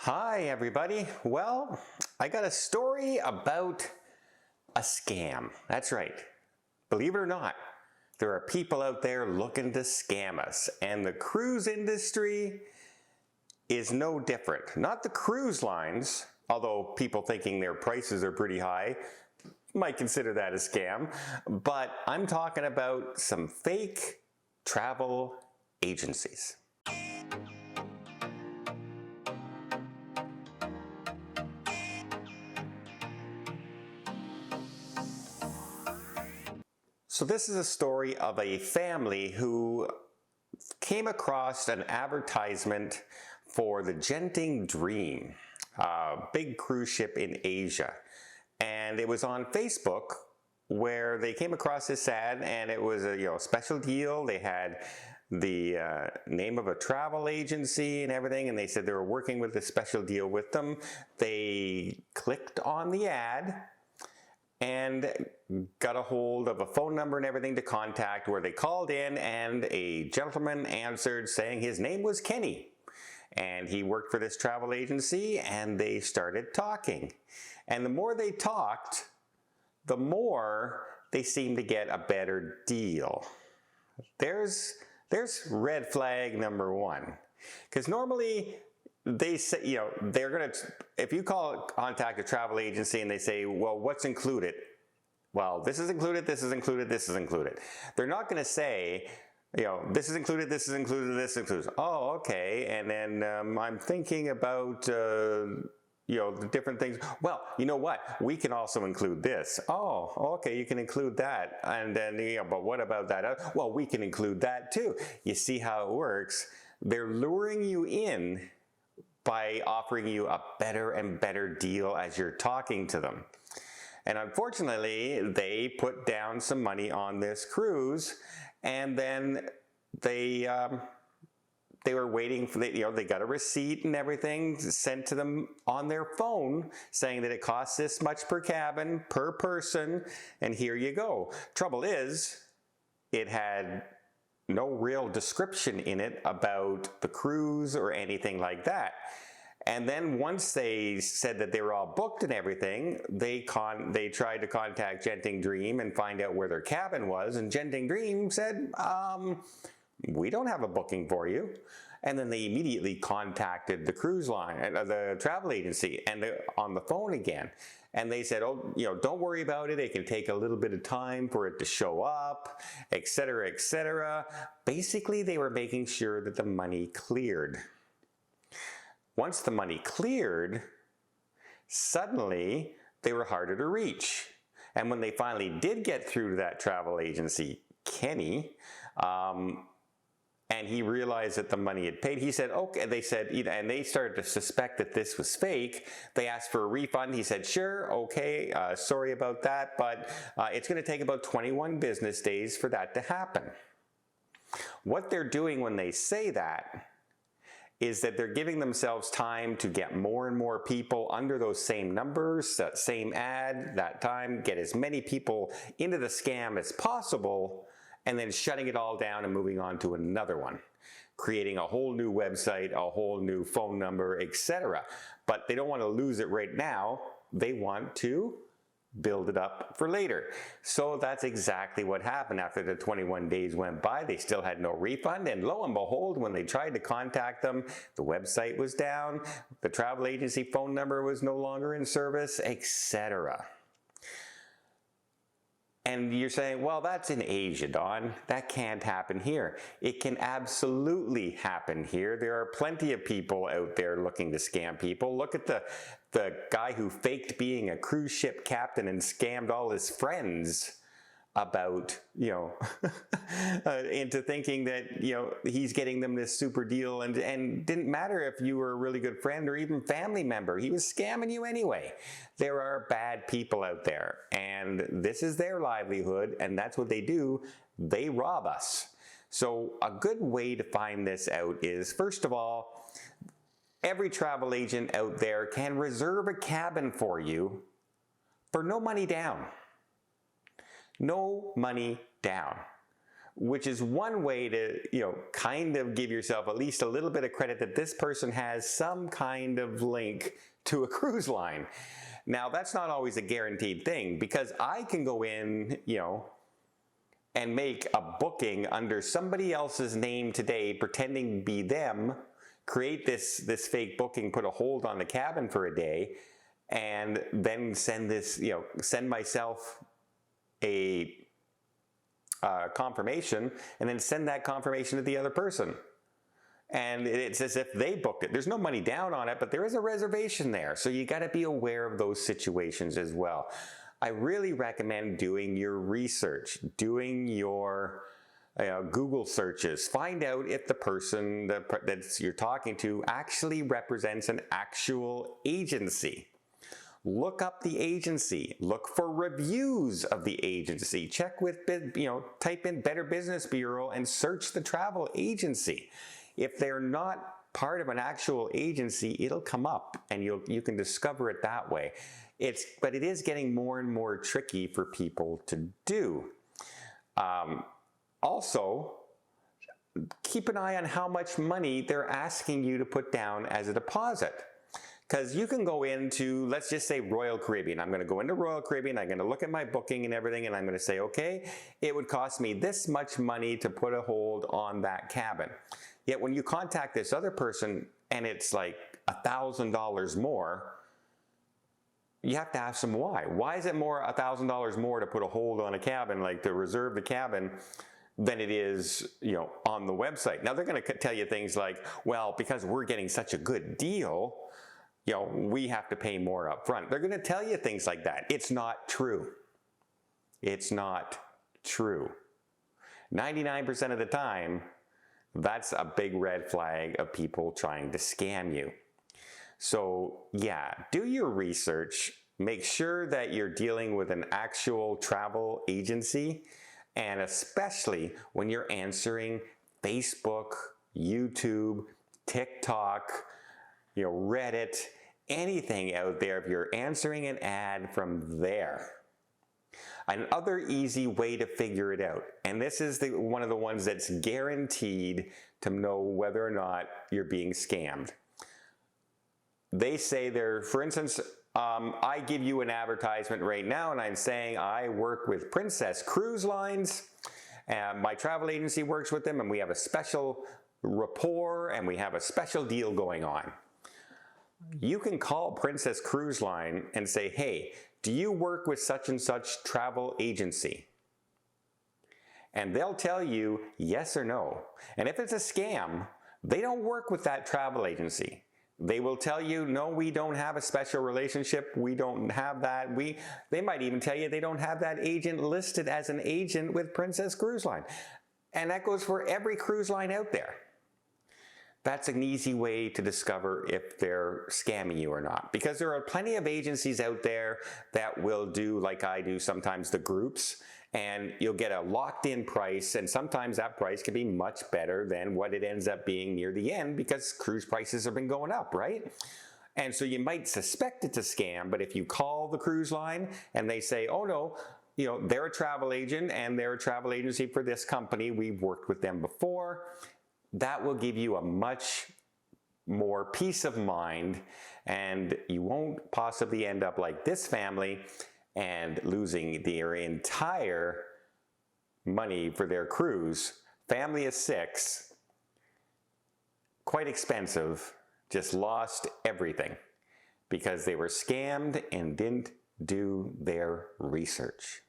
Hi, everybody. Well, I got a story about a scam. That's right. Believe it or not, there are people out there looking to scam us, and the cruise industry is no different. Not the cruise lines, although people thinking their prices are pretty high might consider that a scam, but I'm talking about some fake travel agencies. So this is a story of a family who came across an advertisement for the Genting Dream, a big cruise ship in Asia. And it was on Facebook where they came across this ad, and it was a special deal. They had the name of a travel agency and everything, and they said they were working with a special deal with them. They clicked on the ad and got a hold of a phone number and everything to contact, where they called in and a gentleman answered saying his name was Kenny and he worked for this travel agency, and they started talking. And the more they talked, the more they seemed to get a better deal. There's red flag number one, because normally they say, they're going to, if you contact a travel agency and they say, well, what's included? Well, this is included, this is included, this is included. They're not going to say, this is included, this is included, this includes. Oh, okay. And then I'm thinking about, the different things. Well, you know what? We can also include this. Oh, okay, you can include that. And then, but what about that? Well, we can include that too. You see how it works? They're luring you in by offering you a better and better deal as you're talking to them. And unfortunately, they put down some money on this cruise, and then they were waiting for they got a receipt and everything sent to them on their phone saying that it costs this much per cabin, per person, and here you go. Trouble is, it had no real description in it about the cruise or anything like that. And then once they said that they were all booked and everything, they tried to contact Genting Dream and find out where their cabin was, and Genting Dream said, we don't have a booking for you. And then they immediately contacted the cruise line, the travel agency, and on the phone again. And they said, don't worry about it. It can take a little bit of time for it to show up, et cetera, et cetera. Basically, they were making sure that the money cleared. Once the money cleared, suddenly they were harder to reach. And when they finally did get through to that travel agency, Kenny, and he realized that the money had paid, he said, okay, they said, and they started to suspect that this was fake. They asked for a refund. He said, sure, okay, sorry about that, but it's going to take about 21 business days for that to happen. What they're doing when they say that is that they're giving themselves time to get more and more people under those same numbers, that same ad, that time, get as many people into the scam as possible, and then shutting it all down and moving on to another one, creating a whole new website, a whole new phone number, etc. But they don't want to lose it right now. They want to build it up for later. So that's exactly what happened. After the 21 days went by, they still had no refund, and lo and behold, when they tried to contact them, the website was down, the travel agency phone number was no longer in service, etc. And you're saying, well, that's in Asia, Don. That can't happen here. It can absolutely happen here. There are plenty of people out there looking to scam people. Look at the guy who faked being a cruise ship captain and scammed all his friends about, into thinking that, he's getting them this super deal, and didn't matter if you were a really good friend or even family member. He was scamming you anyway. There are bad people out there, and this is their livelihood, and that's what they do. They rob us. So a good way to find this out is, first of all, every travel agent out there can reserve a cabin for you for no money down. No money down. which is one way to, kind of give yourself at least a little bit of credit that this person has some kind of link to a cruise line. Now, that's not always a guaranteed thing, because I can go in, and make a booking under somebody else's name today, pretending to be them, create this fake booking, put a hold on the cabin for a day, and then send myself a confirmation, and then send that confirmation to the other person. And it's as if they booked it. There's no money down on it, but there is a reservation there. So you got to be aware of those situations as well. I really recommend doing your research, doing your Google searches. Find out if the person that you're talking to actually represents an actual agency. Look up the agency. Look for reviews of the agency. Check with, type in Better Business Bureau and search the travel agency. If they're not part of an actual agency, it'll come up and you can discover it that way. But it is getting more and more tricky for people to do. Also, keep an eye on how much money they're asking you to put down as a deposit. Because you can go into, let's just say Royal Caribbean. I'm going to go into Royal Caribbean, I'm going to look at my booking and everything, and I'm going to say, okay, it would cost me this much money to put a hold on that cabin. Yet when you contact this other person and it's like $1,000 more, you have to ask them why. Why is it $1,000 more to put a hold on a cabin, like to reserve the cabin, than it is, on the website? Now they're going to tell you things like, well, because we're getting such a good deal, we have to pay more up front. They're going to tell you things like that. It's not true. It's not true. 99% of the time, that's a big red flag of people trying to scam you. So yeah, do your research. Make sure that you're dealing with an actual travel agency, and especially when you're answering Facebook, YouTube, TikTok, Reddit, anything out there, if you're answering an ad from there. Another easy way to figure it out, and this is one of the ones that's guaranteed to know whether or not you're being scammed. They say for instance, I give you an advertisement right now and I'm saying I work with Princess Cruise Lines, and my travel agency works with them, and we have a special rapport and we have a special deal going on. You can call Princess Cruise Line and say, hey, do you work with such and such travel agency? And they'll tell you yes or no. And if it's a scam, they don't work with that travel agency. They will tell you, no, we don't have a special relationship. We don't have that. They might even tell you they don't have that agent listed as an agent with Princess Cruise Line. And that goes for every cruise line out there. That's an easy way to discover if they're scamming you or not. Because there are plenty of agencies out there that will do, like I do sometimes, the groups, and you'll get a locked-in price, and sometimes that price can be much better than what it ends up being near the end, because cruise prices have been going up, right? And so you might suspect it's a scam, but if you call the cruise line and they say, oh no, they're a travel agent and they're a travel agency for this company, we've worked with them before, that will give you a much more peace of mind, and you won't possibly end up like this family and losing their entire money for their cruise. Family of 6, quite expensive, just lost everything because they were scammed and didn't do their research.